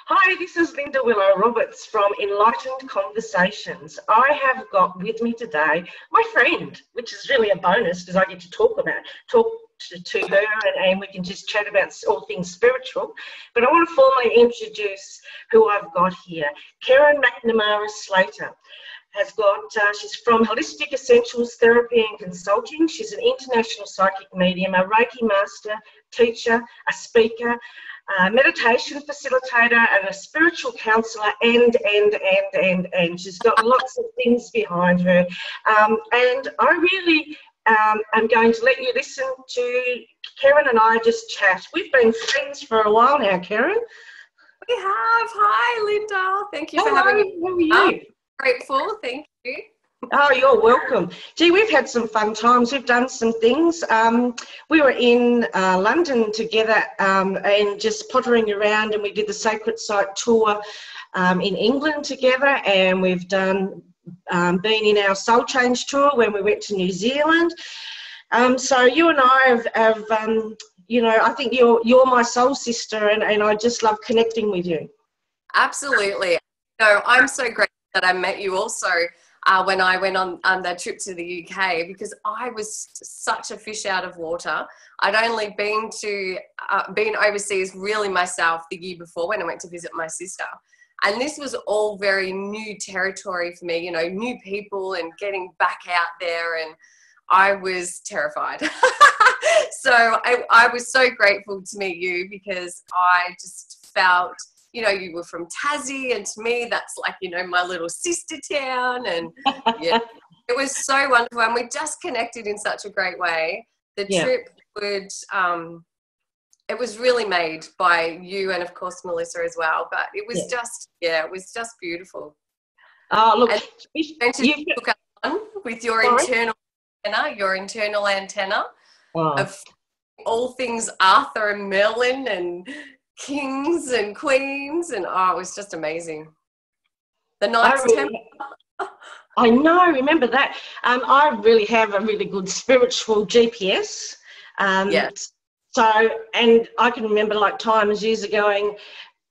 Hi, this is Linda Willow Roberts from Enlightened Conversations. I have got with me today my friend, which is really a bonus because I get to talk to her and we can just chat about all things spiritual. But I want to formally introduce who I've got here. Kerryn McNamara Slater has got, she's from Holistic Essentials Therapy and Consulting. She's an international psychic medium, a Reiki master, teacher, a speaker, a meditation facilitator, and a spiritual counsellor, and she's got lots of things behind her. And I really am going to let you listen to Kerryn and I just chat. We've been friends for a while now, Kerryn. We have. Hi, Linda. Thank you for having me. How are you? Grateful. Thank you. Oh, you're welcome. Gee, we've had some fun times. We've done some things. We were in London together and just pottering around, and we did the Sacred Site tour in England together, and we've done been in our Soul Change tour when we went to New Zealand. So you and I have you know, I think you're my soul sister, and I just love connecting with you. Absolutely. No, I'm so grateful that I met you also when I went on that trip to the UK, because I was such a fish out of water. I'd only been overseas really myself the year before when I went to visit my sister. And this was all very new territory for me, you know, new people and getting back out there, and I was terrified. So I was so grateful to meet you, because I just felt, you know, you were from Tassie, and to me that's like, you know, my little sister town, and yeah, it was so wonderful, and we just connected in such a great way. The trip it was really made by you and of course Melissa as well, but it was it was just beautiful. Oh, look, you took us on with your internal antenna of all things Arthur and Merlin and kings and queens, and it was just amazing. The Knights Templar. I know, remember that. I really have a really good spiritual GPS. So, and I can remember like times years ago going,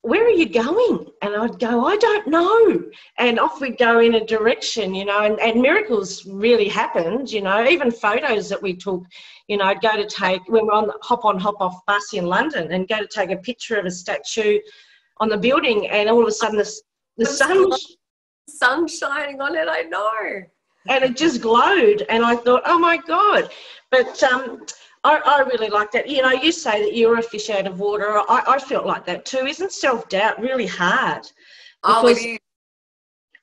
where are you going? And I'd go, I don't know. And off we'd go in a direction, you know, and miracles really happened, you know, even photos that we took, you know, I'd go to take, when we're on the hop on, hop off bus in London, and go to take a picture of a statue on the building, and all of a sudden the sun shining on it, I know. And it just glowed, and I thought, oh my God. But I really like that. You know, you say that you're a fish out of water. I felt like that too. Isn't self-doubt really hard? Because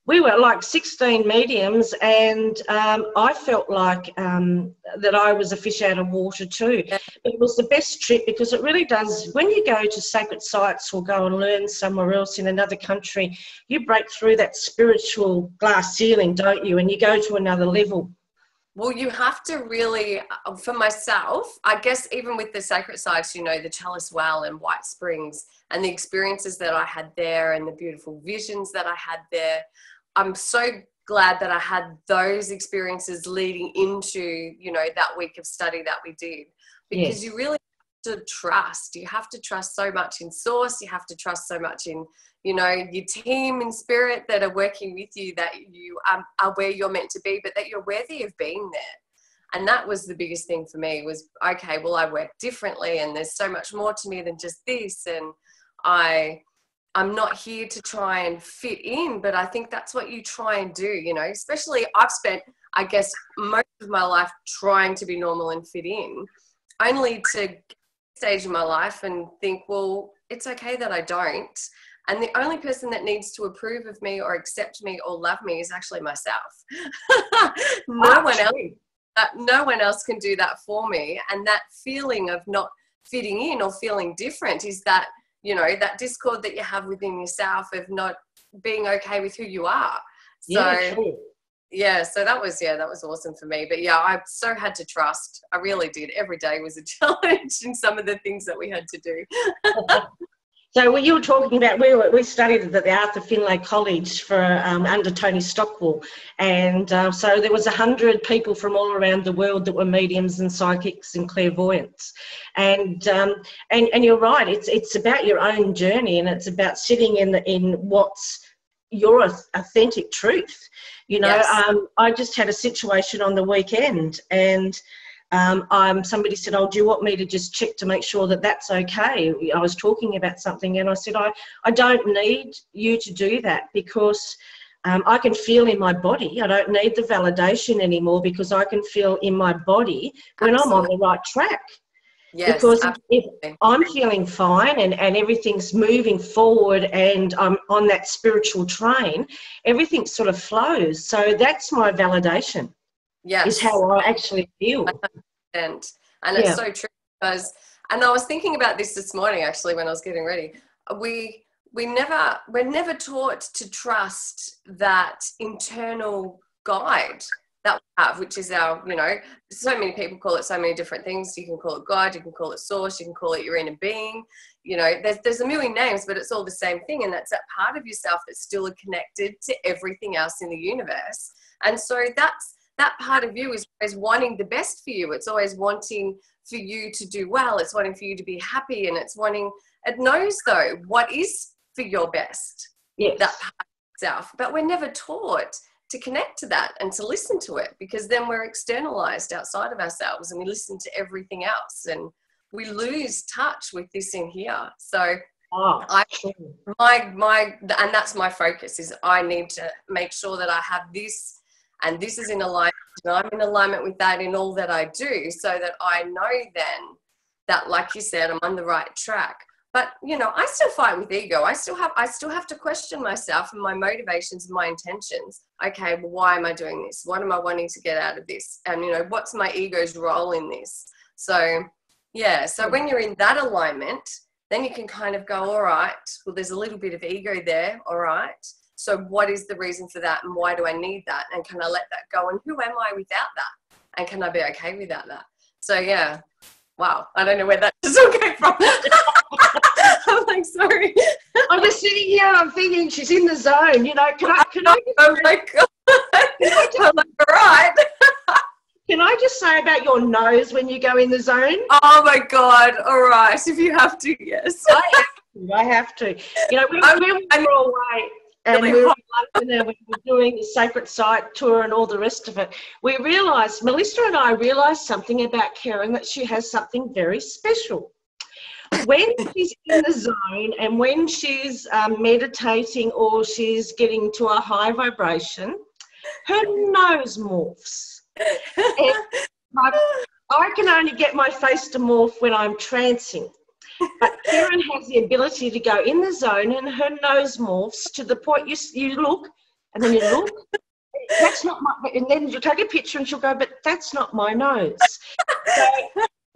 we were like 16 mediums, and I felt like that I was a fish out of water too. It was the best trip, because it really does, when you go to sacred sites or go and learn somewhere else in another country, you break through that spiritual glass ceiling, don't you? And you go to another level. Well, you have to really, for myself, I guess even with the sacred sites, you know, the Chalice Well and White Springs, and the experiences that I had there and the beautiful visions that I had there, I'm so glad that I had those experiences leading into, you know, that week of study that we did, because you really have to trust. You have to trust so much in source. You have to trust so much in, you know, your team in spirit that are working with you, that you are where you're meant to be, but that you're worthy of being there. And that was the biggest thing for me, was, okay, well, I work differently, and there's so much more to me than just this. And I'm not here to try and fit in, but I think that's what you try and do, you know, especially I've spent, I guess, most of my life trying to be normal and fit in, only to get to a stage in my life and think, well, it's okay that I don't. And the only person that needs to approve of me or accept me or love me is actually myself. No one else can do that for me. And that feeling of not fitting in or feeling different is that, you know, that discord that you have within yourself of not being okay with who you are. So, so that was awesome for me. But yeah, I so had to trust. I really did. Every day was a challenge in some of the things that we had to do. So when you were talking about, we studied at the Arthur Finlay College for under Tony Stockwell, and so there was 100 people from all around the world that were mediums and psychics and clairvoyants, and you're right. It's about your own journey, and it's about sitting in what's your authentic truth. You know, Yes. I just had a situation on the weekend, and somebody said, "Oh, do you want me to just check to make sure that that's okay?" I was talking about something, and I said, I don't need you to do that, because I can feel in my body. I don't need the validation anymore, because I can feel in my body when I'm on Absolutely. the right track. Yes, Because if absolutely. I'm feeling fine and everything's moving forward and I'm on that spiritual train, everything sort of flows. So that's my validation, is Yes. how I actually feel. And it's Yeah. so true, because, and I was thinking about this morning actually when I was getting ready. We're never taught to trust that internal guide that we have, which is our, you know, so many people call it so many different things. You can call it God, you can call it source, you can call it your inner being. You know, there's a million names, but it's all the same thing, and that's that part of yourself that's still connected to everything else in the universe. And so that part of you is always wanting the best for you. It's always wanting for you to do well. It's wanting for you to be happy, and it knows though what is for your best. Yes. That part of itself. But we're never taught to connect to that and to listen to it, because then we're externalized outside of ourselves and we listen to everything else, and we lose touch with this in here. So and that's my focus, is I need to make sure that I have this, and this is in alignment, and I'm in alignment with that in all that I do, so that I know then that, like you said, I'm on the right track. But, you know, I still fight with ego. I still have to question myself and my motivations and my intentions. Okay, well, why am I doing this? What am I wanting to get out of this? And, you know, what's my ego's role in this? So, yeah, so when you're in that alignment, then you can kind of go, all right, well, there's a little bit of ego there, all right. So what is the reason for that, and why do I need that? And can I let that go? And who am I without that? And can I be okay without that? So, yeah. Wow, I don't know where that just all came from. I'm like, sorry. I'm just sitting here, I'm thinking she's in the zone, you know. Can I oh my God. I'm like, all right. Can I just say about your nose when you go in the zone? Oh my God, all right. If you have to, yes. I have to. You know, when we were away, and we were in London, and we were doing the sacred site tour and all the rest of it, Melissa and I realised something about Kerryn, that she has something very special. When she's in the zone and when she's meditating or she's getting to a high vibration, her nose morphs. And I can only get my face to morph when I'm trancing. But Kerryn has the ability to go in the zone and her nose morphs to the point you look, and then you look, that's not my, and then you'll take a picture and she'll go, but that's not my nose. So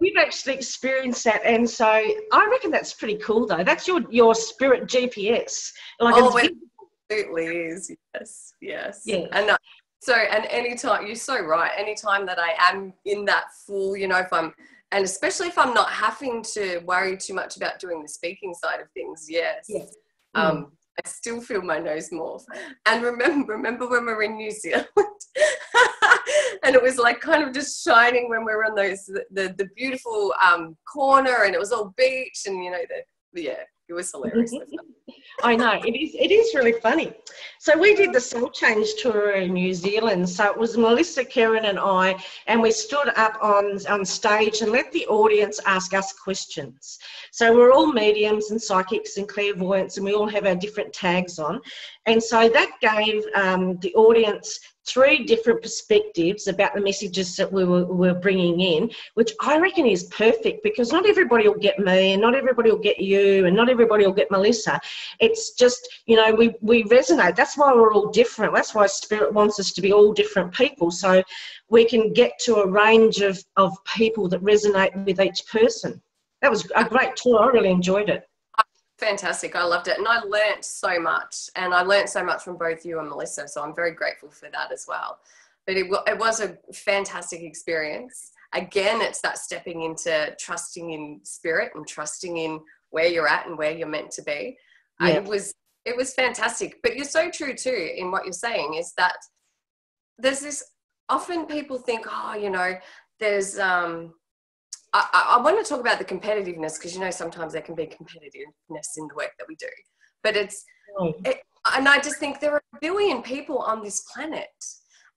we've actually experienced that, and so I reckon that's pretty cool though. That's your spirit GPS. Like, it absolutely is. Yes. Yeah. And and anytime, you're so right, anytime that I am in that full, you know, and especially if I'm not having to worry too much about doing the speaking side of things, yes. I still feel my nose morph. And remember when we were in New Zealand and it was like kind of just shining when we were on the beautiful corner, and it was all beach, and, you know, it was hilarious. I know, it is really funny. So we did the Soul Change tour in New Zealand. So it was Melissa, Kerryn and I, and we stood up on stage and let the audience ask us questions. So we're all mediums and psychics and clairvoyants, and we all have our different tags on. And so that gave the audience 3 different perspectives about the messages that we were bringing in, which I reckon is perfect, because not everybody will get me, and not everybody will get you, and not everybody will get Melissa. It's just, you know, we resonate. That's why we're all different. That's why Spirit wants us to be all different people, so we can get to a range of people that resonate with each person. That was a great tour. I really enjoyed it. Fantastic. I loved it. And I learnt so much. And I learnt so much from both you and Melissa. So I'm very grateful for that as well. But it was a fantastic experience. Again, it's that stepping into trusting in spirit and trusting in where you're at and where you're meant to be. Yeah. It was fantastic. But you're so true too in what you're saying, is that there's this, often people think, oh, you know, there's I want to talk about the competitiveness, because, you know, sometimes there can be competitiveness in the work that we do, but and I just think there are a billion people on this planet,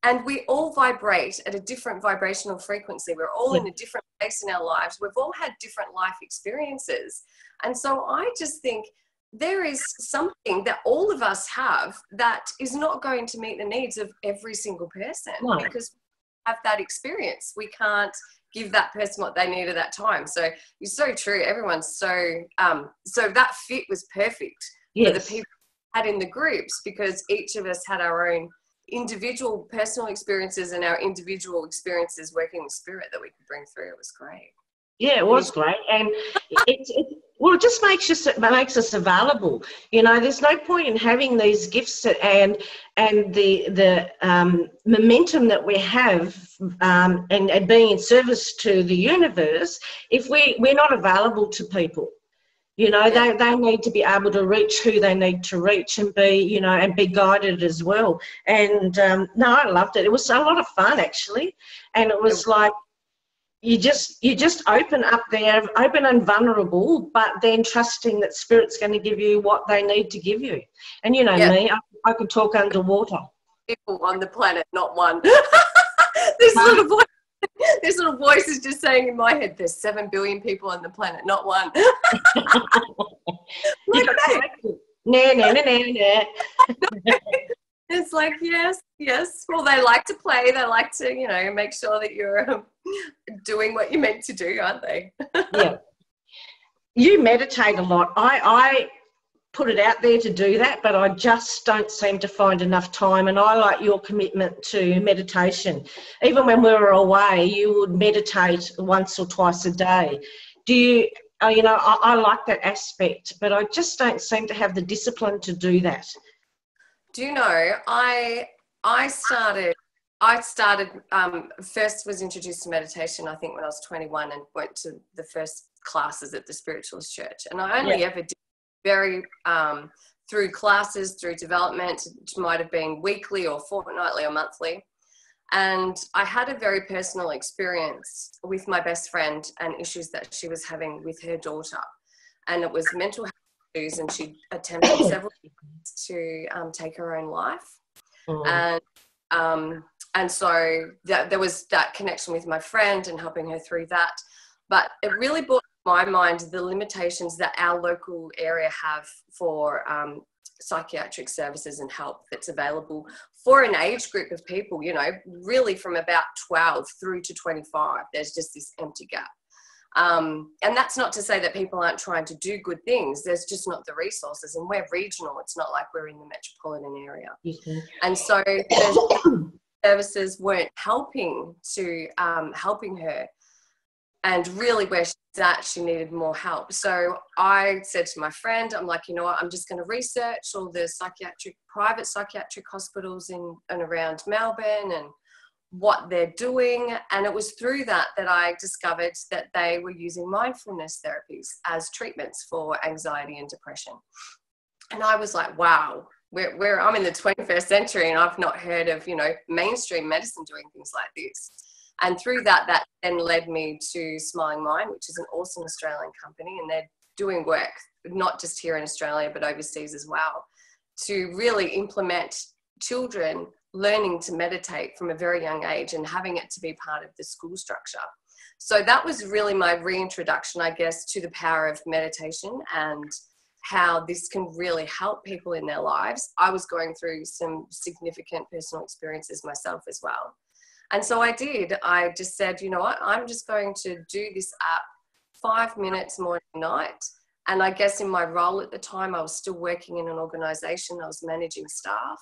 and we all vibrate at a different vibrational frequency. We're all in a different place in our lives. We've all had different life experiences. And so I just think there is something that all of us have that is not going to meet the needs of every single person, because we have that experience. We can't give that person what they need at that time. So you're so true. Everyone's so that fit was perfect for the people we had in the groups, because each of us had our own individual personal experiences and our individual experiences working with spirit that we could bring through. It was great. Yeah, it was great, and it just makes us available. You know, there's no point in having these gifts and the momentum that we have and being in service to the universe if we're not available to people. You know, they need to be able to reach who they need to reach and be guided as well. And no, I loved it. It was a lot of fun, actually, and it was like, you just open up there, open and vulnerable, but then trusting that spirit's going to give you what they need to give you. And you know me, I could talk underwater. People on the planet, not one. This little voice is just saying in my head, there's 7 billion people on the planet, not one. It's like, yes. Well, they like to play. They like to, you know, make sure that you're doing what you're meant to do, aren't they? Yeah. You meditate a lot. I put it out there to do that, but I just don't seem to find enough time. And I like your commitment to meditation. Even when we were away, you would meditate once or twice a day. Do you, you know, I like that aspect, but I just don't seem to have the discipline to do that. Do you know, I started first was introduced to meditation, I think, when I was 21, and went to the first classes at the Spiritualist Church. And I only ever did very through classes, through development. It might have been weekly or fortnightly or monthly. And I had a very personal experience with my best friend and issues that she was having with her daughter. And it was mental health issues, and she attempted several times to take her own life. And so there was that connection with my friend and helping her through that. But it really brought to my mind the limitations that our local area have for psychiatric services and help that's available for an age group of people, you know, really from about 12 through to 25. There's just this empty gap. And that's not to say that people aren't trying to do good things. There's just not the resources, and we're regional. It's not like we're in the metropolitan area. And so services weren't helping her, and really where she's at, she needed more help. So I said to my friend, I'm like, you know what, I'm just going to research all the private psychiatric hospitals in and around Melbourne and what they're doing. And it was through that I discovered that they were using mindfulness therapies as treatments for anxiety and depression. And I was like, wow, I'm in the 21st century, and I've not heard of, you know, mainstream medicine doing things like this. And through that then led me to Smiling Mind, which is an awesome Australian company, and they're doing work not just here in Australia but overseas as well, to really implement children learning to meditate from a very young age and having it to be part of the school structure. So that was really my reintroduction, I guess, to the power of meditation and how this can really help people in their lives. I was going through some significant personal experiences myself as well. And so I just said, you know what, I'm just going to do this app 5 minutes morning and night. And I guess in my role at the time, I was still working in an organisation. I was managing staff,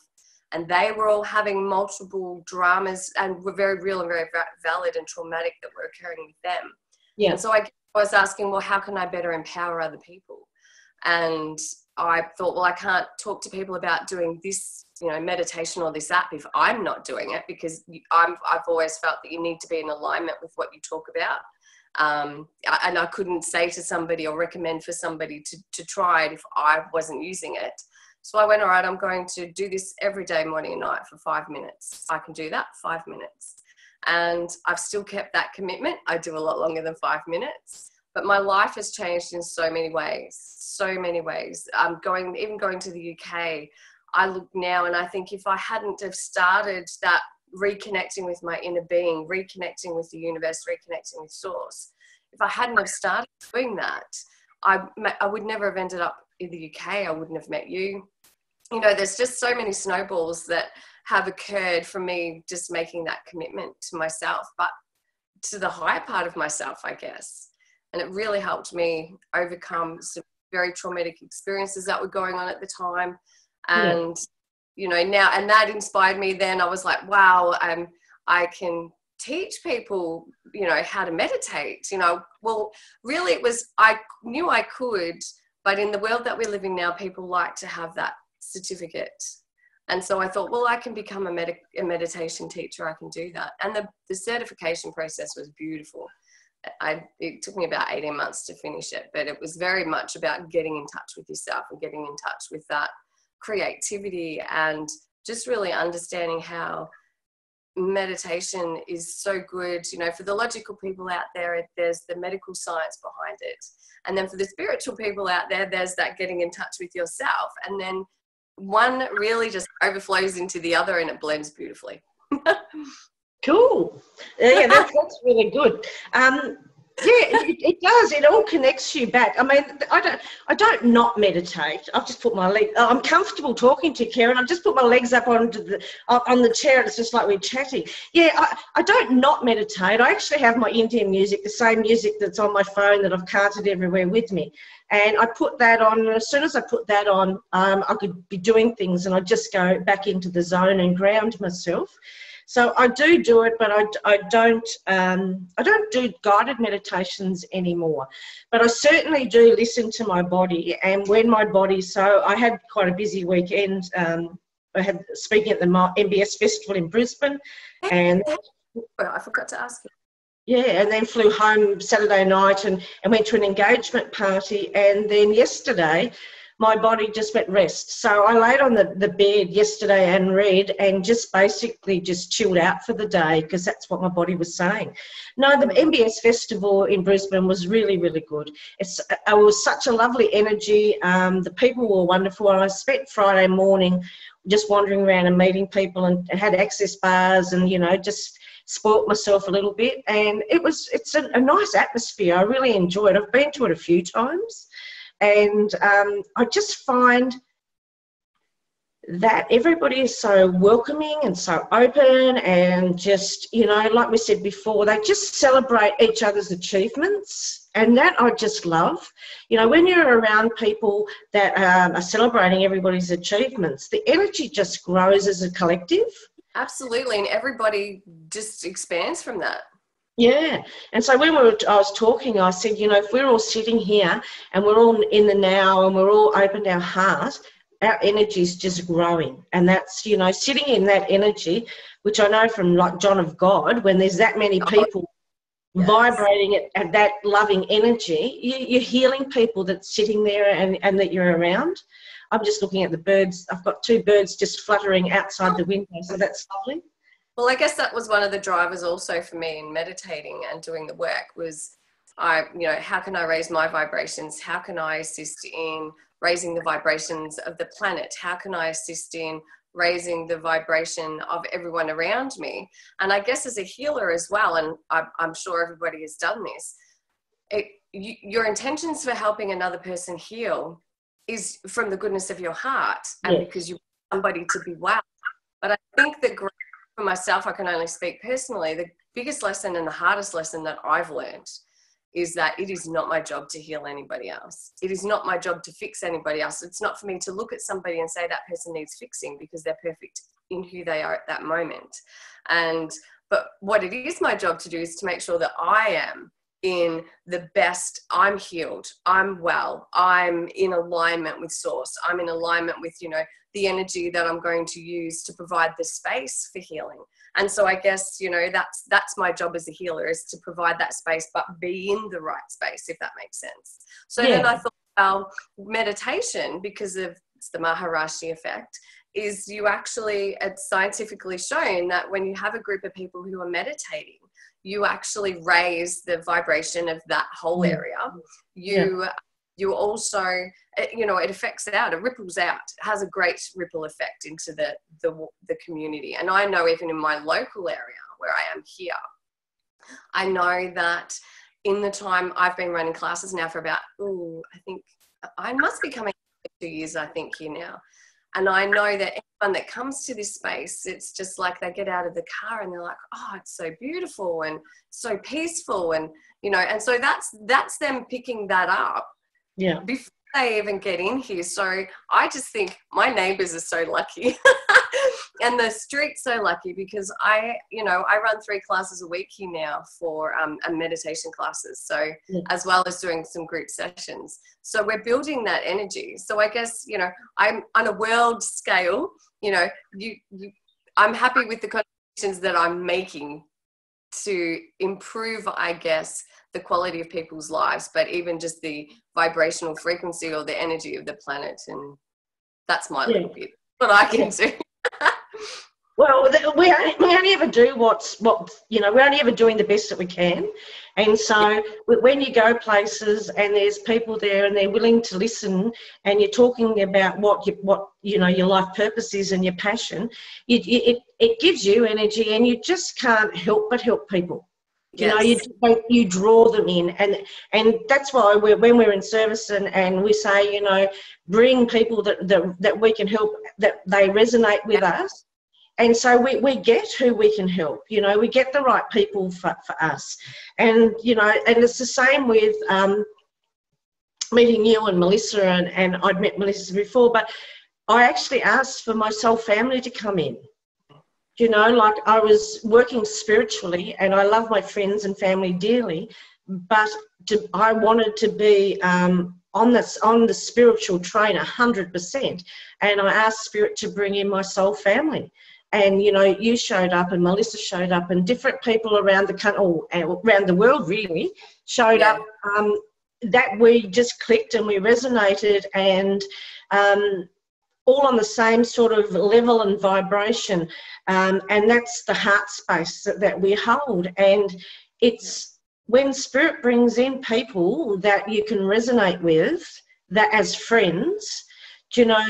and they were all having multiple dramas and were very real and very valid and traumatic that were occurring with them. Yeah. And so I was asking, well, how can I better empower other people? And I thought, well, I can't talk to people about doing this, you know, meditation or this app if I'm not doing it, because I've always felt that you need to be in alignment with what you talk about. And I couldn't say to somebody or recommend for somebody to try it if I wasn't using it. So I went, all right, I'm going to do this every day, morning and night, for 5 minutes. I can do that, 5 minutes. And I've still kept that commitment. I do a lot longer than 5 minutes. But my life has changed in so many ways, so many ways. Even going to the UK, I look now and I think if I hadn't have started that reconnecting with my inner being, reconnecting with the universe, reconnecting with source, if I hadn't have started doing that, I would never have ended up in the UK. I wouldn't have met you. You know, there's just so many snowballs that have occurred from me just making that commitment to myself, but to the higher part of myself, I guess. And it really helped me overcome some very traumatic experiences that were going on at the time. And, you know, now, and that inspired me then. I was like, wow, I can teach people, you know, how to meditate, you know. Well, really it was, I knew I could, but in the world that we live in now, people like to have that certificate. And so I thought, well, I can become a meditation teacher. I can do that. And the certification process was beautiful. It took me about 18 months to finish it, but it was very much about getting in touch with yourself and getting in touch with that creativity and just really understanding how meditation is so good. You know, for the logical people out there, there's the medical science behind it. And then for the spiritual people out there, there's that getting in touch with yourself. And then one really just overflows into the other and it blends beautifully. Cool. Yeah, that's really good. It does. It all connects you back. I mean, I don't not meditate. I've just put my leg. I'm comfortable talking to Kerryn. I've just put my legs up on the chair. And it's just like we're chatting. Yeah, I don't not meditate. I actually have my Indian music, the same music that's on my phone that I've carted everywhere with me. And I put that on, and as soon as I put that on, I could be doing things, and I just go back into the zone and ground myself. So I do it, but I don't do guided meditations anymore. But I certainly do listen to my body, and when my body. So I had quite a busy weekend. I had speaking at the MBS Festival in Brisbane, and I forgot to ask you. Yeah, and then flew home Saturday night and went to an engagement party, and then yesterday my body just went rest. So I laid on the bed yesterday and read and just basically just chilled out for the day because that's what my body was saying. No, the MBS Festival in Brisbane was really, really good. It was such a lovely energy. The people were wonderful. And I spent Friday morning just wandering around and meeting people and had access bars and, you know, just spoilt myself a little bit. And it's a nice atmosphere. I really enjoy it. I've been to it a few times. And I just find that everybody is so welcoming and so open and just, you know, like we said before, they just celebrate each other's achievements. And that I just love. You know, when you're around people that are celebrating everybody's achievements, the energy just grows as a collective. Absolutely. And everybody just expands from that. Yeah, and so when I was talking, I said, you know, if we're all sitting here and we're all in the now and we're all opened our heart, our energy is just growing. And that's, you know, sitting in that energy, which I know from like John of God, when there's that many people vibrating at that loving energy, you're healing people that's sitting there and that you're around. I'm just looking at the birds. I've got 2 birds just fluttering outside the window, so that's lovely. Well, I guess that was one of the drivers also for me in meditating and doing the work was, how can I raise my vibrations? How can I assist in raising the vibrations of the planet? How can I assist in raising the vibration of everyone around me? And I guess as a healer as well, and I'm sure everybody has done this, your intentions for helping another person heal is from the goodness of your heart and because you want somebody to be well. But I think that for myself, I can only speak personally, the biggest lesson and the hardest lesson that I've learned is that it is not my job to heal anybody else. It is not my job to fix anybody else. It's not for me to look at somebody and say that person needs fixing because they're perfect in who they are at that moment. But what it is my job to do is to make sure that I am in the best, I'm healed, I'm well, I'm in alignment with source, I'm in alignment with, you know, the energy that I'm going to use to provide the space for healing. And so I guess, you know, that's my job as a healer, is to provide that space, but be in the right space, if that makes sense. So then I thought, well, meditation, because of the Maharishi effect, is you actually, it's scientifically shown that when you have a group of people who are meditating, you actually raise the vibration of that whole area. You also, you know, it affects out, it ripples out, it has a great ripple effect into the community. And I know even in my local area where I am here, I know that in the time I've been running classes now for about, I think I must be coming 2 years, I think, here now. And I know that anyone that comes to this space, it's just like they get out of the car and they're like, oh, it's so beautiful and so peaceful. And, you know, and so that's them picking that up before they even get in here. So I just think my neighbours are so lucky and the street's so lucky, because I run 3 classes a week here now for meditation classes. So as well as doing some group sessions. So we're building that energy. So I guess, you know, I'm on a world scale, you know, I'm happy with the contributions that I'm making to improve, I guess, the quality of people's lives, but even just the vibrational frequency or the energy of the planet. And that's my little bit, what I can do. Well, we only ever do what you know, we're only ever doing the best that we can. And so when you go places and there's people there and they're willing to listen, and you're talking about what you know your life purpose is and your passion, it gives you energy, and you just can't help but help people. You know, you draw them in, and that's why when we're in service and we say, you know, bring people that we can help, that they resonate with us. And so we get who we can help, you know, we get the right people for us. And, you know, and it's the same with meeting you and Melissa, and I'd met Melissa before, but I actually asked for my soul family to come in. You know, like I was working spiritually and I love my friends and family dearly, but I wanted to be on the spiritual train 100%. And I asked Spirit to bring in my soul family. And, you know, you showed up and Melissa showed up and different people around the country, or around the world really, showed up, that we just clicked and we resonated, and all on the same sort of level and vibration. And that's the heart space that we hold. And it's when Spirit brings in people that you can resonate with, that as friends, you know,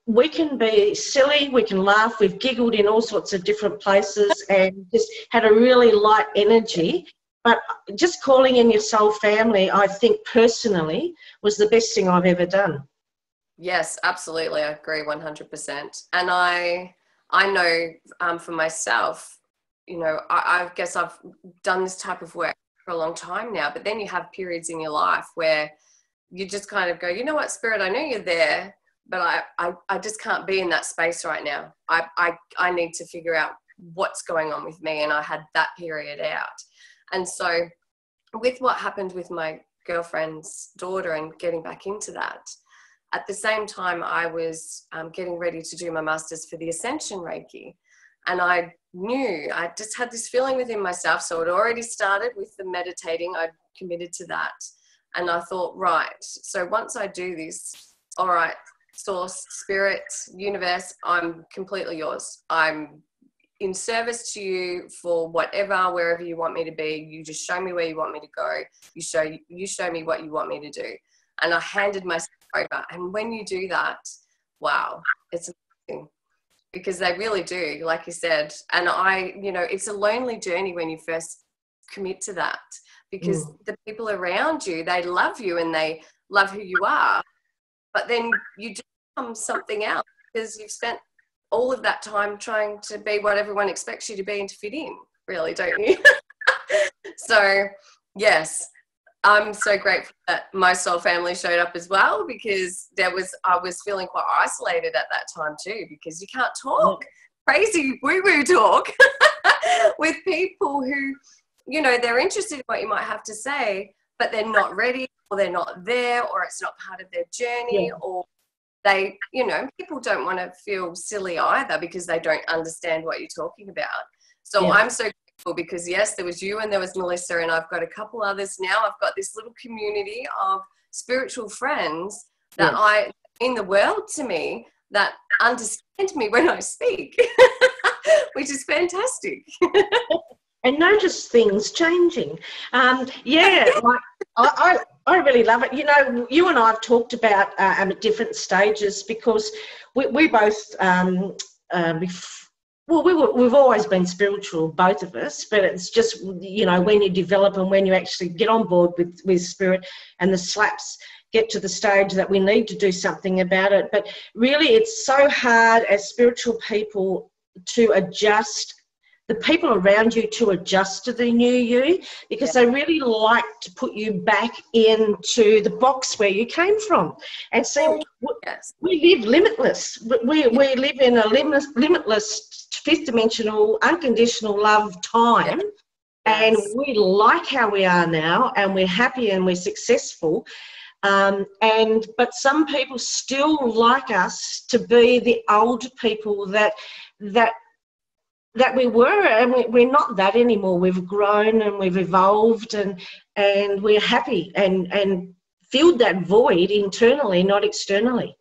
we can be silly, we can laugh, we've giggled in all sorts of different places and just had a really light energy. But just calling in your soul family, I think personally, was the best thing I've ever done. Yes, absolutely. I agree 100%. And I know for myself, you know, I guess I've done this type of work for a long time now, but then you have periods in your life where you just kind of go, you know what, Spirit, I know you're there, but I just can't be in that space right now. I need to figure out what's going on with me. And I had that period out. And so with what happened with my girlfriend's daughter and getting back into that, at the same time I was getting ready to do my master's for the Ascension Reiki. And I knew, I just had this feeling within myself. So it already started with the meditating. I'd committed to that. And I thought, right, so once I do this, all right, Source, Spirit, Universe, I'm completely yours. I'm in service to you for whatever, wherever you want me to be. You just show me where you want me to go. You show me what you want me to do. And I handed myself over. And when you do that, wow, it's amazing. Because they really do, like you said. And you know, it's a lonely journey when you first commit to that, because the people around you, they love you and they love who you are. But then you do become something else because you've spent all of that time trying to be what everyone expects you to be and to fit in, really, don't you? So, yes, I'm so grateful that my soul family showed up as well, because I was feeling quite isolated at that time too, because you can't talk crazy woo-woo talk with people who, you know, they're interested in what you might have to say, but they're not ready, or they're not there, or it's not part of their journey, or they, you know, people don't want to feel silly either because they don't understand what you're talking about. So I'm so grateful because, yes, there was you and there was Melissa, and I've got a couple others now. I've got this little community of spiritual friends that I in the world to me that understand me when I speak, which is fantastic. And notice things changing. Like I really love it. You know, you and I have talked about at different stages, because we both, we've always been spiritual, both of us, but it's just, you know, when you develop and when you actually get on board with spirit and the slaps get to the stage that we need to do something about it. But really, it's so hard as spiritual people to adjust, the people around you to adjust to the new you, because they really like to put you back into the box where you came from. And so we live limitless. We live in a limitless, fifth dimensional, unconditional love time. And we like how we are now, and we're happy and we're successful. But some people still like us to be the old people that we were, and we're not that anymore. We've grown and we've evolved, and we're happy and filled that void internally, not externally.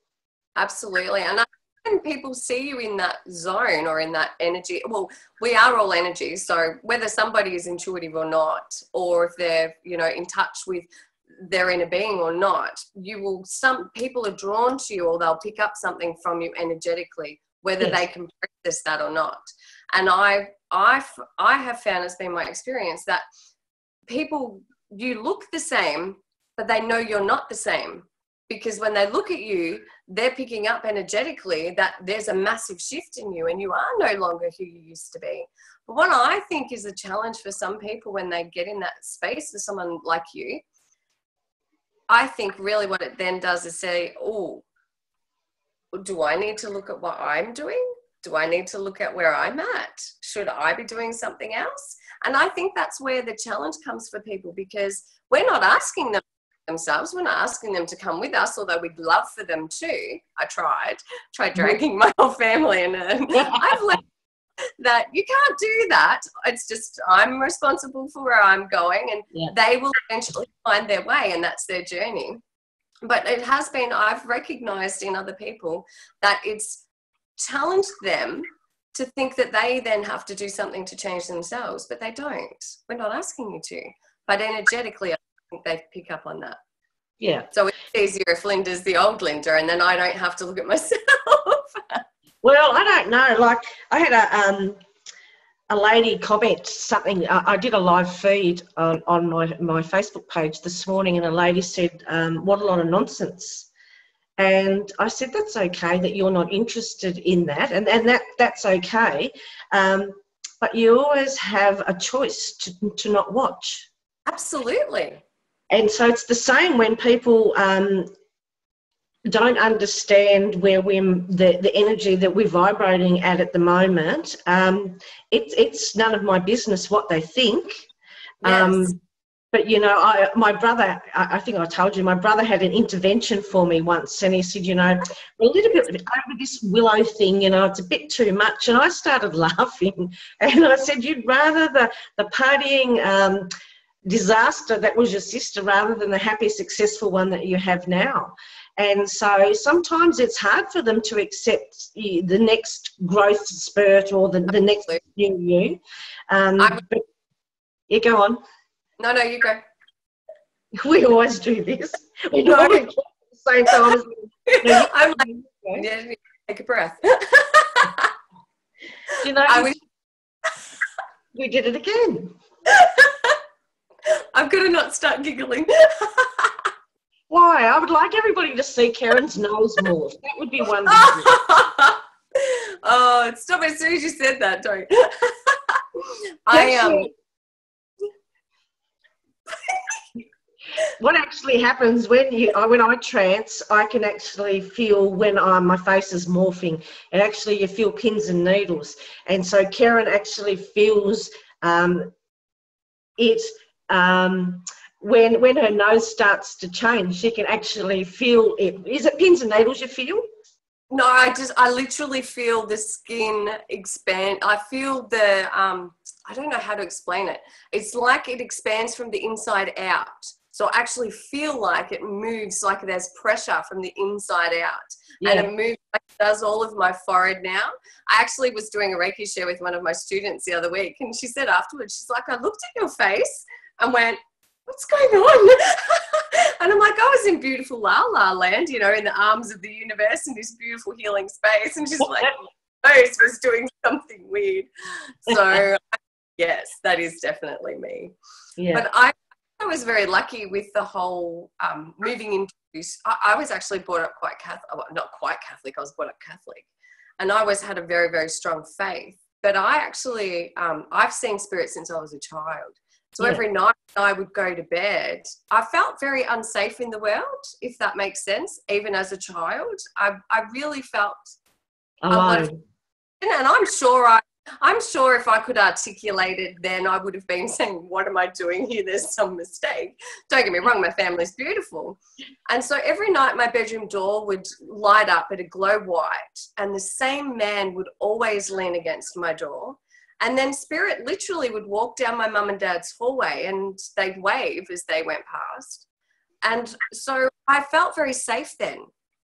Absolutely. And when people see you in that zone or in that energy, well, we are all energy. So whether somebody is intuitive or not, or if they're, you know, in touch with their inner being or not, some people are drawn to you, or they'll pick up something from you energetically, whether they can practice that or not. And I have found, it's been my experience, that people, you look the same, but they know you're not the same, because when they look at you, they're picking up energetically that there's a massive shift in you and you are no longer who you used to be. But what I think is a challenge for some people when they get in that space with someone like you, I think really what it then does is say, oh, do I need to look at what I'm doing? Do I need to look at where I'm at? Should I be doing something else? And I think that's where the challenge comes for people, because we're not asking them themselves. We're not asking them to come with us, although we'd love for them to. I tried dragging my whole family, and I've learned that you can't do that. It's just, I'm responsible for where I'm going, and they will eventually find their way, and that's their journey. But it has been, I've recognized in other people that it's challenged them to think that they then have to do something to change themselves, but they don't. We're not asking you to. But energetically, I think they pick up on that. Yeah. So it's easier if Linda's the old Linda, and then I don't have to look at myself. Well, I don't know. Like, I had a lady comment something. I did a live feed on my Facebook page this morning, and a lady said, what a lot of nonsense. And I said, that's okay that you're not interested in that, and that's okay. But you always have a choice to not watch. Absolutely. And so it's the same when people don't understand where the energy that we're vibrating at the moment. It's none of my business what they think. Yes. But, you know, my brother, I think I told you, my brother had an intervention for me once, and he said, you know, we're a little bit over this Willow thing, you know, it's a bit too much. And I started laughing, and I said, you'd rather the partying disaster that was your sister rather than the happy, successful one that you have now. And so sometimes it's hard for them to accept the next growth spurt or the next new you. But you go on. No, you go. We always do this. We normally talk at the same time. I'm like, take a breath. You know, we did it again. I'm going to not start giggling. Why? I would like everybody to see Kerryn's nose more. That would be wonderful. Oh, stop as soon as you said that, don't. What actually happens when I trance, I can actually feel when my face is morphing, and actually you feel pins and needles. And so Kerryn actually feels it, when her nose starts to change, she can actually feel it. Is it pins and needles you feel? No, I literally feel the skin expand. I feel the, I don't know how to explain it. It's like it expands from the inside out. So I actually feel like it moves, like there's pressure from the inside out. Yeah. And it moves like it does all of my forehead now. I actually was doing a Reiki share with one of my students the other week, and she said afterwards, she's like, I looked at your face and went, what's going on? And I'm like, I was in beautiful La La Land, you know, in the arms of the universe in this beautiful healing space. And she's like, nose was doing something weird. So yes, that is definitely me. Yeah. But I was very lucky with the whole moving into this. I was actually brought up quite Catholic, well, not quite Catholic, I was brought up Catholic. And I always had a very, very strong faith. But I actually, I've seen spirits since I was a child. So every night I would go to bed, I felt very unsafe in the world, if that makes sense. Even as a child, I really felt alone. And I'm sure if I could articulate it then, I would have been saying, what am I doing here? There's some mistake. Don't get me wrong, my family's beautiful. And so every night my bedroom door would light up at a glow white, and the same man would always lean against my door. And then spirit literally would walk down my mum and dad's hallway, and they'd wave as they went past. And so I felt very safe then,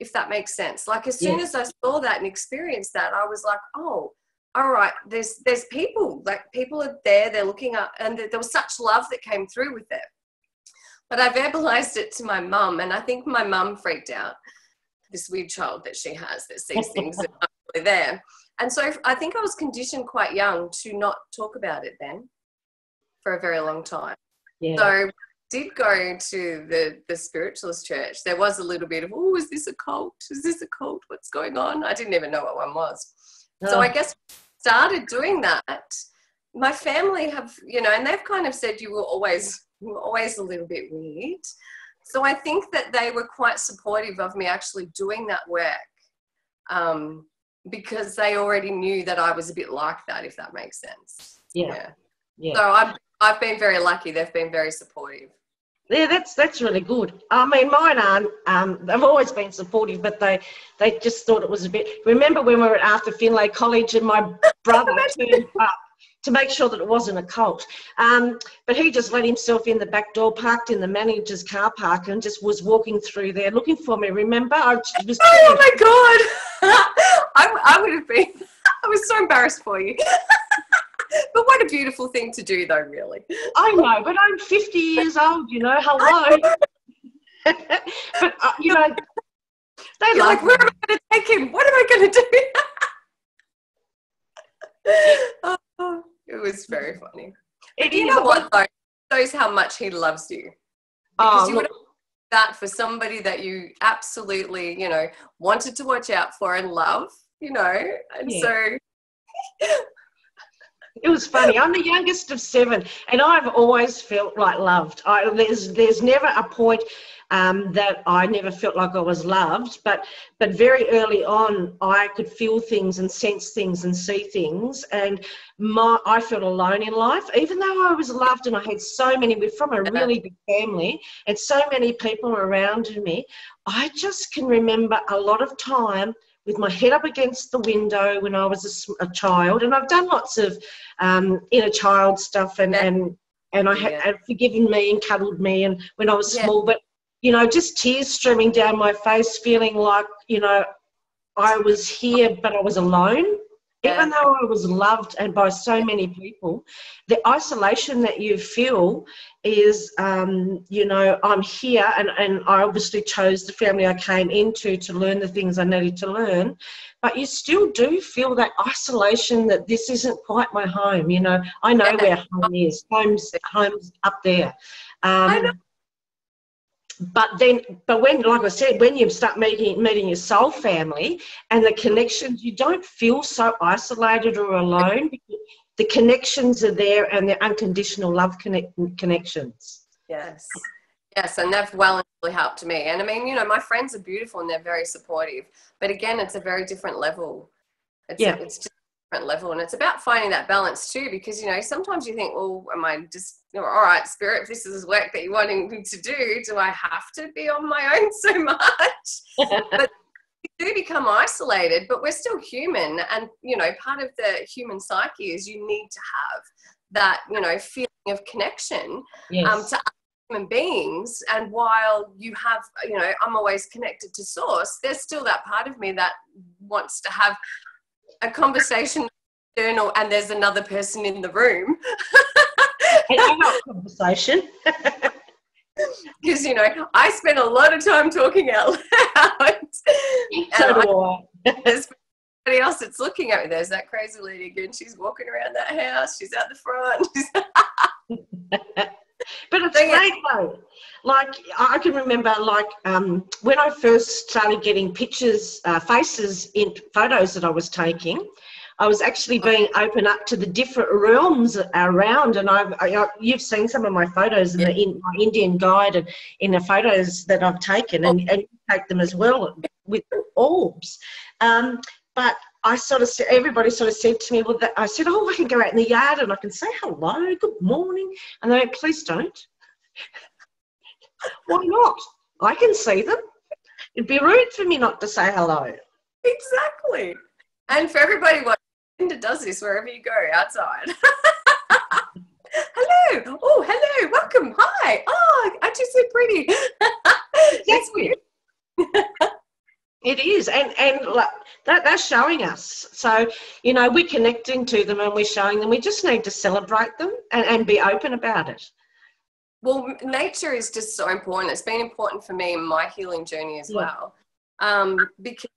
if that makes sense. Like as soon as I saw that and experienced that, I was like, oh, all right, there's people, like people are there, they're looking up, and there was such love that came through with it. But I verbalized it to my mum, and I think my mum freaked out, this weird child that she has that sees things that aren't really there. And so I think I was conditioned quite young to not talk about it then for a very long time. Yeah. So I did go to the spiritualist church. There was a little bit of, oh, is this a cult? Is this a cult? What's going on? I didn't even know what one was. So I guess I started doing that. My family have, you know, and they've kind of said you were always a little bit weird. So I think that they were quite supportive of me actually doing that work. Because they already knew that I was a bit like that, if that makes sense. Yeah. So I've been very lucky. They've been very supportive. Yeah, that's really good. I mean, mine aren't. They've always been supportive, but they just thought it was a bit. Remember when we were after Finlay College and my brother turned up to make sure that it wasn't a cult. But he just let himself in the back door, parked in the manager's car park, and just was walking through there looking for me. Remember? Oh my God! I would have been. I was so embarrassed for you. But what a beautiful thing to do, though, really. I know, but I'm 50 years old. You know, hello. But you know, they You're like, where am I going to take him? What am I going to do? Oh, it was very funny. But you know what, though? It shows how much he loves you. Because you would have that for somebody that you absolutely, you know, wanted to watch out for and love, you know. And so it was funny. I'm the youngest of 7, and I've always felt like loved. There's never a point that I never felt like I was loved, but very early on I could feel things and sense things and see things, and I felt alone in life, even though I was loved and I had so many. We're from a really big family and so many people around me. I just can remember a lot of time with my head up against the window when I was a child, and I've done lots of inner child stuff, and I had forgiven me and cuddled me, and when I was small, but you know, just tears streaming down my face, feeling like, you know, I was here but I was alone, even though I was loved and by so many people. The isolation that you feel is, you know, I'm here, and I obviously chose the family I came into to learn the things I needed to learn, but you still do feel that isolation, that this isn't quite my home. You know, I know where home is. Home's up there. I know. But when, like I said, when you start meeting your soul family and the connections, you don't feel so isolated or alone. The connections are there, and they're unconditional love connections. Yes, and they've well and truly helped me. And I mean, you know, my friends are beautiful and they're very supportive. But again, it's a very different level. It's just a different level. And it's about finding that balance too, because, you know, sometimes you think, well, am I just, you know, all right, spirit, if this is work that you're wanting me to do I have to be on my own so much? But we do become isolated, but we're still human. And, you know, part of the human psyche is you need to have that, you know, feeling of connection to human beings. And while you have, you know, I'm always connected to source, there's still that part of me that wants to have a conversation journal and there's another person in the room. And I have a conversation. Because, you know, I spend a lot of time talking out loud. So do I. There's somebody else that's looking at me. There's that crazy lady again. She's walking around that house. She's out the front. But it's great though. Like, I can remember, like, when I first started getting pictures, faces in photos that I was taking, I was actually being open up to the different realms around. And you've seen some of my photos in my Indian guide and in the photos that I've taken, and you take them as well with orbs. But I sort of said, everybody sort of said to me, well, I said, oh, I can go out in the yard and I can say hello, good morning. And they went, please don't. Why not? I can see them. It'd be rude for me not to say hello. Exactly. And for everybody watching, Linda does this wherever you go outside. Hello. Oh, hello. Welcome. Hi. Oh, aren't you so pretty? That's weird. It is, and that's showing us. So, you know, we're connecting to them and we're showing them. We just need to celebrate them and be open about it. Well, nature is just so important. It's been important for me in my healing journey as well. Because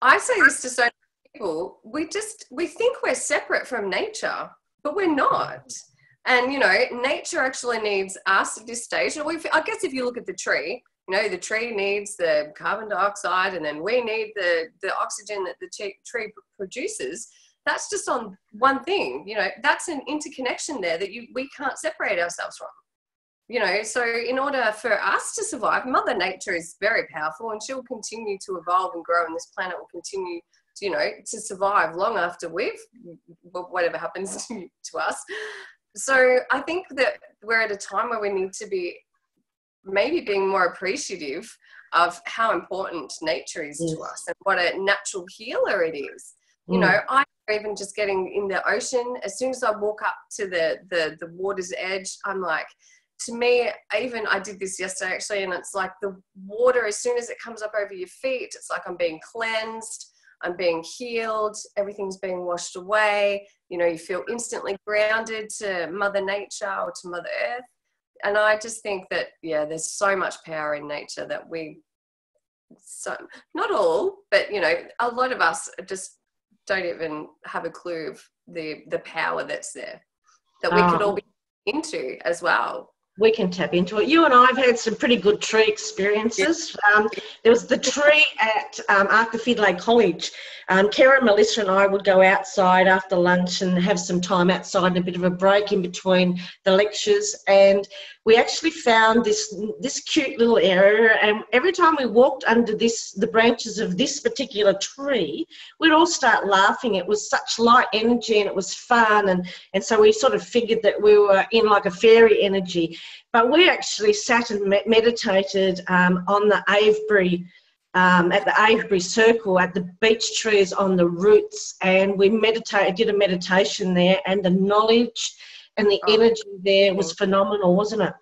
I say this to so many people, we think we're separate from nature, but we're not. And, you know, nature actually needs us at this stage. And I guess if you look at the tree, you know, the tree needs the carbon dioxide and then we need the oxygen that the tree produces. That's just on one thing, you know, that's an interconnection there that we can't separate ourselves from. You know, so in order for us to survive, Mother Nature is very powerful and she'll continue to evolve and grow, and this planet will continue to, you know, to survive long after whatever happens to us. So I think that we're at a time where we need to be maybe being more appreciative of how important nature is to us and what a natural healer it is. You know, I even just getting in the ocean, as soon as I walk up to the water's edge, I'm like, to me, I did this yesterday actually, and it's like the water, as soon as it comes up over your feet, it's like I'm being cleansed, I'm being healed, everything's being washed away. You know, you feel instantly grounded to Mother Nature or to Mother Earth. And I just think that, there's so much power in nature that not all, but, you know, a lot of us just don't even have a clue of the power that's there, that we could all be into as well. We can tap into it. You and I have had some pretty good tree experiences. There was the tree at Arthur Findlay College. Kerryn, Melissa and I would go outside after lunch and have some time outside and a bit of a break in between the lectures. And we actually found this cute little area, and every time we walked under the branches of this particular tree, we'd all start laughing. It was such light energy and it was fun, and so we sort of figured that we were in like a fairy energy. But we actually sat and meditated on the Avebury, at the Avebury Circle, at the beech trees on the roots, and we did a meditation there, and the knowledge and the energy there was phenomenal, wasn't it?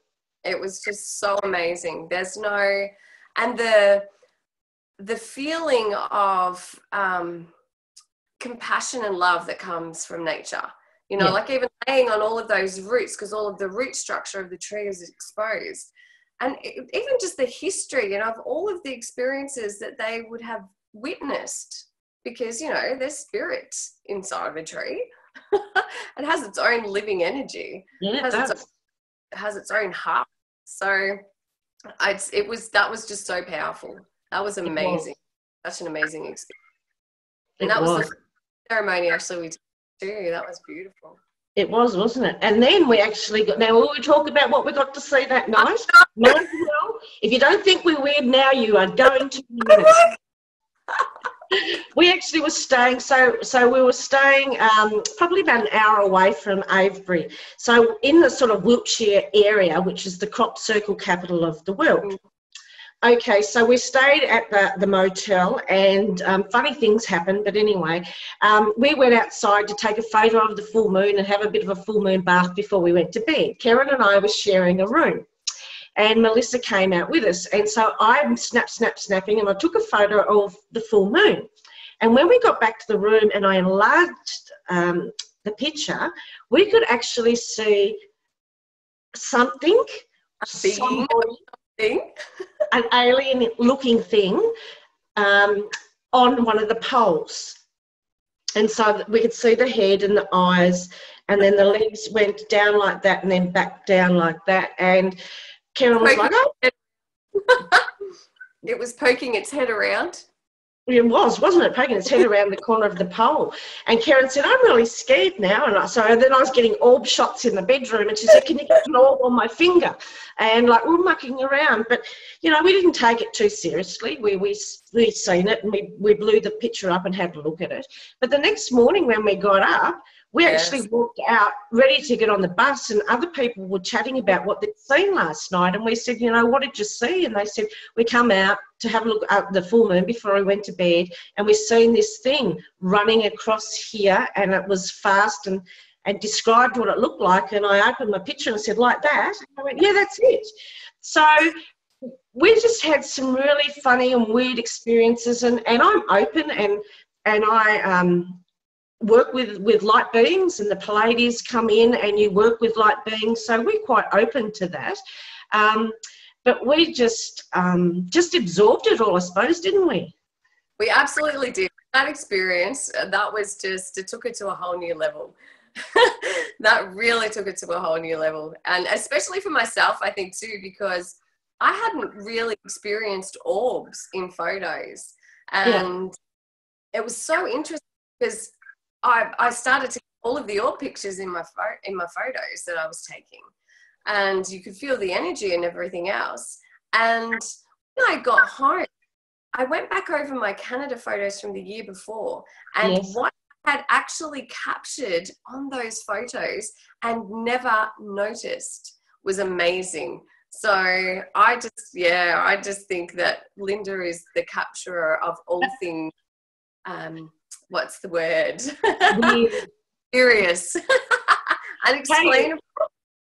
It was just so amazing. And the feeling of compassion and love that comes from nature. You know, like even laying on all of those roots, because all of the root structure of the tree is exposed. And even just the history, you know, of all of the experiences that they would have witnessed, because, you know, there's spirit inside of a tree. It has its own living energy. Yeah, it has its own heart. So that was just so powerful. That was amazing. Such an amazing experience. And that was the ceremony actually we did too. That was beautiful. It was, wasn't it? And then we actually now will we talk about what we got to see that night? No, if you don't think we're weird now, you are going to be. We actually were staying, so we were staying probably about an hour away from Avebury. So in the sort of Wiltshire area, which is the crop circle capital of the world. Okay, so we stayed at the motel, and funny things happened, but anyway, we went outside to take a photo of the full moon and have a bit of a full moon bath before we went to bed. Kerryn and I were sharing a room, and Melissa came out with us, and so I'm snapping, and I took a photo of the full moon. And when we got back to the room and I enlarged the picture, we could actually see something, somebody, an alien-looking thing on one of the poles. And so we could see the head and the eyes, and then the legs went down like that and then back down like that. And Kerryn was like, oh. It was poking its head around. It was, wasn't it? Poking its head around the corner of the pole. And Kerryn said, I'm really scared now. And so then I was getting orb shots in the bedroom, and she said, can you get an orb on my finger? And like, we're mucking around. But, you know, we didn't take it too seriously. We seen it, and we blew the picture up and had a look at it. But the next morning when we got up, we actually walked out ready to get on the bus, and other people were chatting about what they'd seen last night. And we said, you know, what did you see? And they said, we come out to have a look at the full moon before we went to bed, and we seen this thing running across here, and it was fast, and described what it looked like. And I opened my picture and I said, like that? And I went, yeah, that's it. So we just had some really funny and weird experiences, and I'm open, and I work with light beings, and the Palladies come in and you work with light beings, so we're quite open to that. But we just absorbed it all, I suppose, didn't we? We absolutely did. That experience, that was just, it took it to a whole new level. That really took it to a whole new level. And especially for myself, I think too, because I hadn't really experienced orbs in photos. And it was so interesting because I started to get all of the orb pictures in my photos that I was taking, and you could feel the energy and everything else. And when I got home, I went back over my Canada photos from the year before, and what I had actually captured on those photos and never noticed was amazing. So I just think that Linda is the capturer of all things. What's the word? Curious. Unexplainable.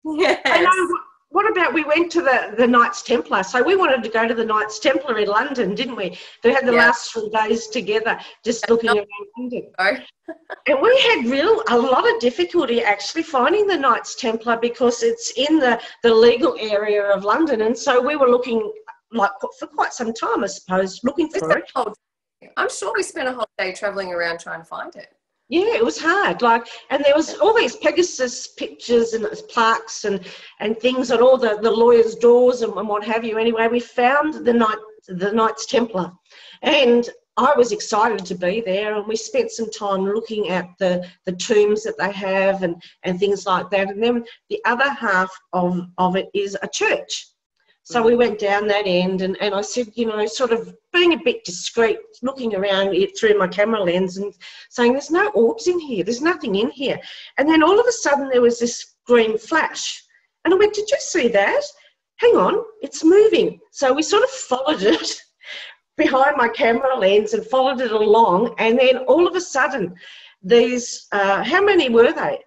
Yes. I know. What about, we went to the Knights Templar? So we wanted to go to the Knights Templar in London, didn't we? We had the last 3 days together just looking around London. And we had a lot of difficulty actually finding the Knights Templar because it's in the legal area of London. And so we were looking like for quite some time, I suppose, looking for it. I'm sure we spent a whole day travelling around trying to find it. Yeah, it was hard. And there was all these Pegasus pictures and plaques and things on all the lawyers' doors and what have you. Anyway, we found the Knights Templar, and I was excited to be there. And we spent some time looking at the tombs that they have and things like that. And then the other half of it is a church. So we went down that end, and I said, you know, sort of being a bit discreet, looking around it through my camera lens and saying, there's no orbs in here, there's nothing in here. And then all of a sudden there was this green flash. And I went, did you see that? Hang on, it's moving. So we sort of followed it behind my camera lens and followed it along. And then all of a sudden, these, how many were they?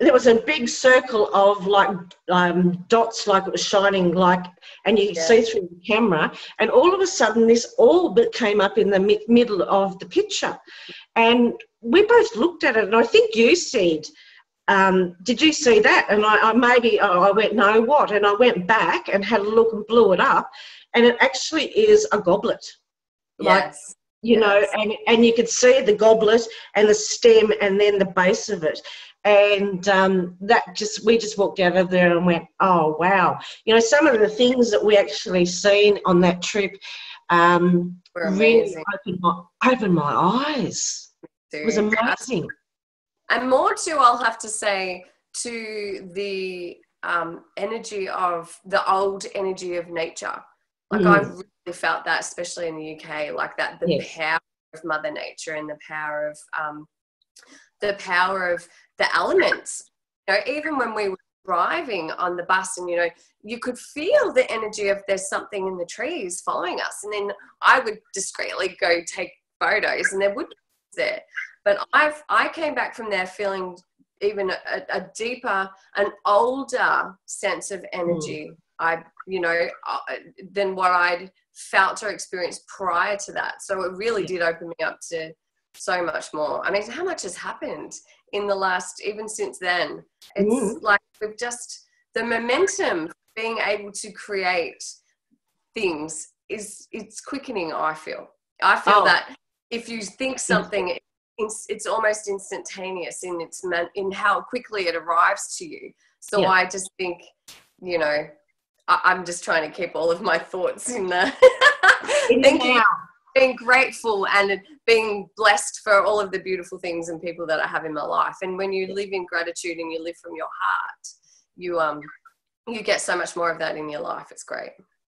There was a big circle of dots, like it was shining, and you could see through the camera. And all of a sudden, this orb came up in the middle of the picture, and we both looked at it. And I think you said, "Did you see that?" And I went, "No, what?" And I went back and had a look and blew it up, and it actually is a goblet. Yes. You know, and you could see the goblet and the stem and then the base of it. And we just walked out of there and went, oh, wow. You know, some of the things that we actually seen on that trip really opened my eyes. It was amazing. And more too, I'll have to say, to the energy of the old energy of nature. Like I really felt that, especially in the UK, like that, the Yes. power of Mother Nature and the power of the elements. You know, even when we were driving on the bus, and you know, you could feel the energy of there's something in the trees following us, and then I would discreetly go take photos, and there would be there. But I came back from there feeling even a deeper, an older sense of energy. Than what I'd felt or experienced prior to that. So it really did open me up to so much more. I mean, how much has happened in the last, even since then? It's like we've just, the momentum being able to create things it's quickening. I feel that if you think something, it's almost instantaneous in how quickly it arrives to you. So I just think, you know, I'm just trying to keep all of my thoughts in there. Thank you. Being grateful and being blessed for all of the beautiful things and people that I have in my life. And when you live in gratitude and you live from your heart, you get so much more of that in your life. It's great.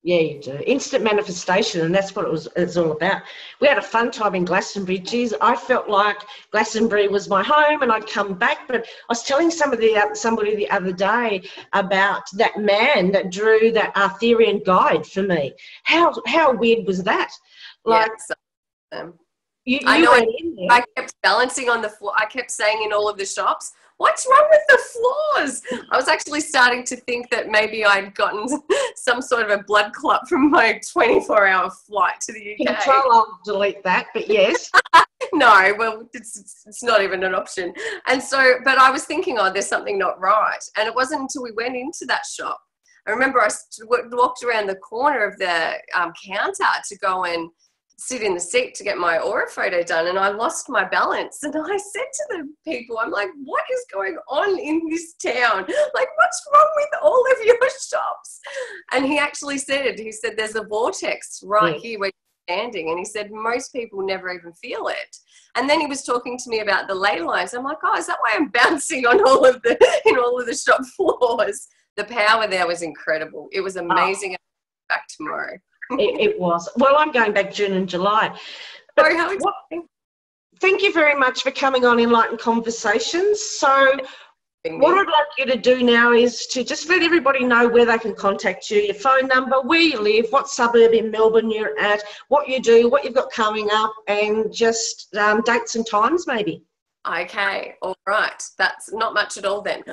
Yeah, you do. Instant manifestation, and that's what it's all about. We had a fun time in Glastonbury. Geez, I felt like Glastonbury was my home, and I'd come back. But I was telling somebody the other day about that man that drew that Arthurian guide for me. How weird was that? Like, I know. I kept balancing on the floor. I kept saying in all of the shops, "What's wrong with the floors?" I was actually starting to think that maybe I'd gotten some sort of a blood clot from my 24-hour flight to the UK. I'll delete that, but yes. No, well, it's not even an option. And so, but I was thinking, oh, there's something not right. And it wasn't until we went into that shop. I remember I walked around the corner of the counter to go and sit in the seat to get my aura photo done, and I lost my balance. And I said to the people, I'm like, what is going on in this town? Like, what's wrong with all of your shops? And he actually said, there's a vortex right here where you're standing. And he said, most people never even feel it. And then he was talking to me about the ley lines. I'm like, oh, is that why I'm bouncing on all of the shop floors? The power there was incredible. It was amazing. I'll be back tomorrow. It was. Well, I'm going back June and July. But thank you very much for coming on Enlightened Conversations. So what I'd like you to do now is to just let everybody know where they can contact you, your phone number, where you live, what suburb in Melbourne you're at, what you do, what you've got coming up, and just dates and times maybe. Okay, all right. That's not much at all then.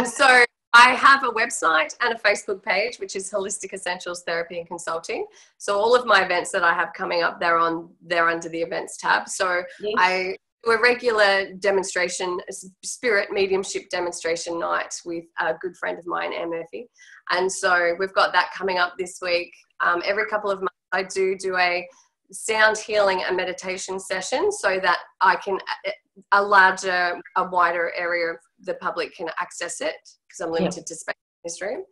So I have a website and a Facebook page, which is Holistic Essentials Therapy and Consulting. So all of my events that I have coming up, they're under the events tab. So I do a regular demonstration, spirit mediumship demonstration night with a good friend of mine, Anne Murphy. And so we've got that coming up this week. Every couple of months I do a sound healing and meditation session so that I can, a wider area of the public can access it, because I'm limited to space in this room.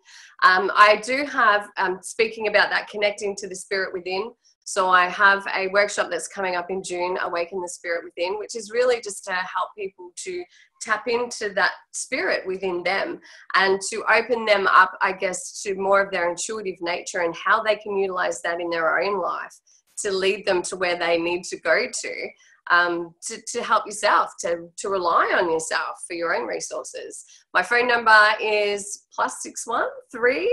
I do have, speaking about that, connecting to the spirit within. So I have a workshop that's coming up in June, Awaken the Spirit Within, which is really just to help people to tap into that spirit within them and to open them up, I guess, to more of their intuitive nature and how they can utilize that in their own life to lead them to where they need to go to help yourself, to rely on yourself for your own resources. My phone number is +613.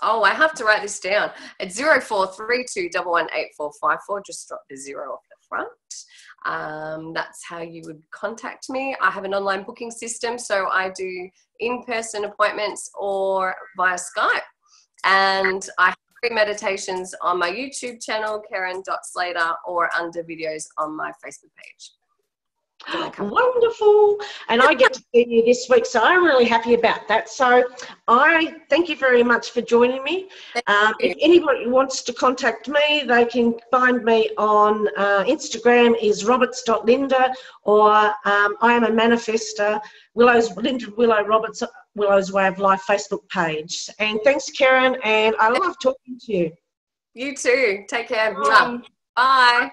Oh, I have to write this down. It's 0432 118454. Just drop the 0 off the front. That's how you would contact me. I have an online booking system, so I do in-person appointments or via Skype. And I have free meditations on my YouTube channel, Kerryn.Slater, or under videos on my Facebook page. Wonderful. And I get to see you this week, so I'm really happy about that. So I thank you very much for joining me. If anybody wants to contact me, they can find me on Instagram is roberts.linda, or I am a manifester, Willow Roberts, Willow's Way of Life Facebook page. And thanks, Kerryn, and I love talking to you. You too. Take care. Bye.